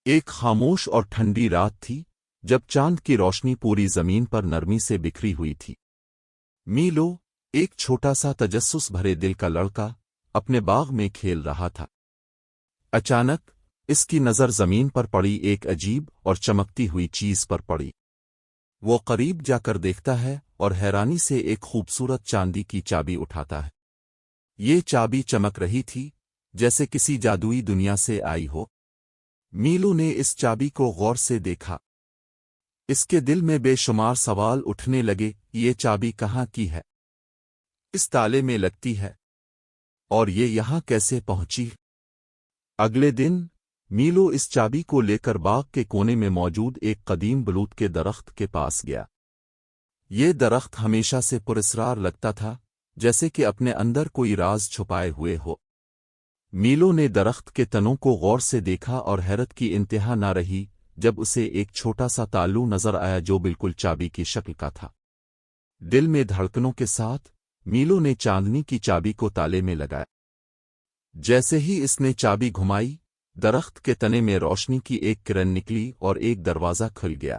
ایک خاموش اور ٹھنڈی رات تھی جب چاند کی روشنی پوری زمین پر نرمی سے بکھری ہوئی تھی۔ میلو، ایک چھوٹا سا تجسس بھرے دل کا لڑکا، اپنے باغ میں کھیل رہا تھا۔ اچانک اس کی نظر زمین پر پڑی ایک عجیب اور چمکتی ہوئی چیز پر پڑی۔ وہ قریب جا کر دیکھتا ہے اور حیرانی سے ایک خوبصورت چاندی کی چابی اٹھاتا ہے۔ یہ چابی چمک رہی تھی جیسے کسی جادوئی دنیا سے آئی ہو۔ میلو نے اس چابی کو غور سے دیکھا۔ اس کے دل میں بے شمار سوال اٹھنے لگے، یہ چابی کہاں کی ہے؟ اس تالے میں لگتی ہے اور یہ یہاں کیسے پہنچی؟ اگلے دن میلو اس چابی کو لے کر باغ کے کونے میں موجود ایک قدیم بلوط کے درخت کے پاس گیا۔ یہ درخت ہمیشہ سے پراسرار لگتا تھا، جیسے کہ اپنے اندر کوئی راز چھپائے ہوئے ہو۔ میلو نے درخت کے تنوں کو غور سے دیکھا اور حیرت کی انتہا نہ رہی جب اسے ایک چھوٹا سا تالو نظر آیا جو بالکل چابی کی شکل کا تھا۔ دل میں دھڑکنوں کے ساتھ میلو نے چاندنی کی چابی کو تالے میں لگایا۔ جیسے ہی اس نے چابی گھمائی، درخت کے تنے میں روشنی کی ایک کرن نکلی اور ایک دروازہ کھل گیا۔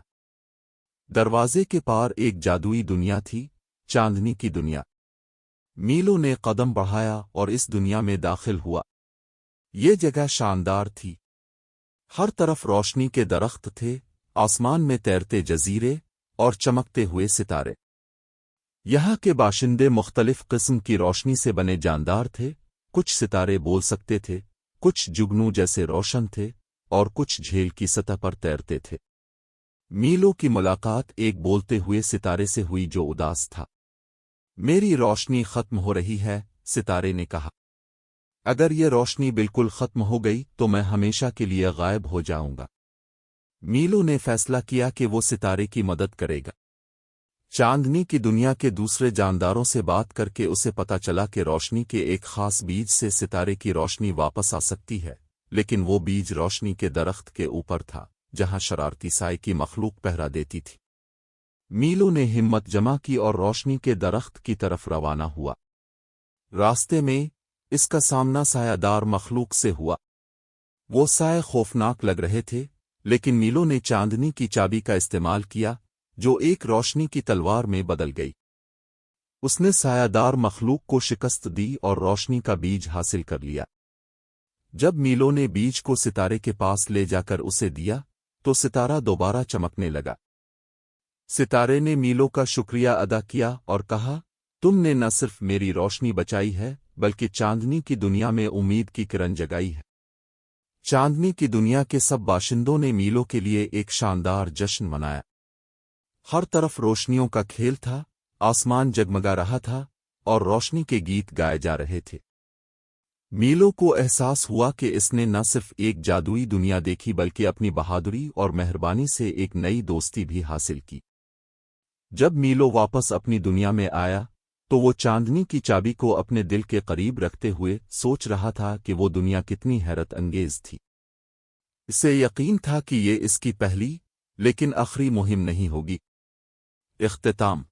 دروازے کے پار ایک جادوئی دنیا تھی، چاندنی کی دنیا۔ میلو نے قدم بڑھایا اور اس دنیا میں داخل ہوا۔ یہ جگہ شاندار تھی۔ ہر طرف روشنی کے درخت تھے، آسمان میں تیرتے جزیرے اور چمکتے ہوئے ستارے۔ یہاں کے باشندے مختلف قسم کی روشنی سے بنے جاندار تھے، کچھ ستارے بول سکتے تھے، کچھ جگنو جیسے روشن تھے اور کچھ جھیل کی سطح پر تیرتے تھے۔ میلو کی ملاقات ایک بولتے ہوئے ستارے سے ہوئی جو اداس تھا۔ میری روشنی ختم ہو رہی ہے، ستارے نے کہا۔ اگر یہ روشنی بالکل ختم ہو گئی تو میں ہمیشہ کے لیے غائب ہو جاؤں گا۔ میلو نے فیصلہ کیا کہ وہ ستارے کی مدد کرے گا۔ چاندنی کی دنیا کے دوسرے جانداروں سے بات کر کے اسے پتا چلا کہ روشنی کے ایک خاص بیج سے ستارے کی روشنی واپس آ سکتی ہے، لیکن وہ بیج روشنی کے درخت کے اوپر تھا جہاں شرارتی سائے کی مخلوق پہرا دیتی تھی۔ میلو نے ہمت جمع کی اور روشنی کے درخت کی طرف روانہ ہوا۔ راستے میں اس کا سامنا سایہ دار مخلوق سے ہوا۔ وہ سائے خوفناک لگ رہے تھے، لیکن میلو نے چاندنی کی چابی کا استعمال کیا جو ایک روشنی کی تلوار میں بدل گئی۔ اس نے سایہ دار مخلوق کو شکست دی اور روشنی کا بیج حاصل کر لیا۔ جب میلو نے بیج کو ستارے کے پاس لے جا کر اسے دیا تو ستارہ دوبارہ چمکنے لگا۔ ستارے نے میلو کا شکریہ ادا کیا اور کہا، تم نے نہ صرف میری روشنی بچائی ہے بلکہ چاندنی کی دنیا میں امید کی کرن جگائی ہے۔ چاندنی کی دنیا کے سب باشندوں نے میلو کے لیے ایک شاندار جشن منایا۔ ہر طرف روشنیوں کا کھیل تھا، آسمان جگمگا رہا تھا اور روشنی کے گیت گائے جا رہے تھے۔ میلو کو احساس ہوا کہ اس نے نہ صرف ایک جادوئی دنیا دیکھی بلکہ اپنی بہادری اور مہربانی سے ایک نئی دوستی بھی حاصل کی۔ جب میلو واپس اپنی دنیا میں آیا تو وہ چاندنی کی چابی کو اپنے دل کے قریب رکھتے ہوئے سوچ رہا تھا کہ وہ دنیا کتنی حیرت انگیز تھی۔ اسے یقین تھا کہ یہ اس کی پہلی لیکن آخری مہم نہیں ہوگی۔ اختتام۔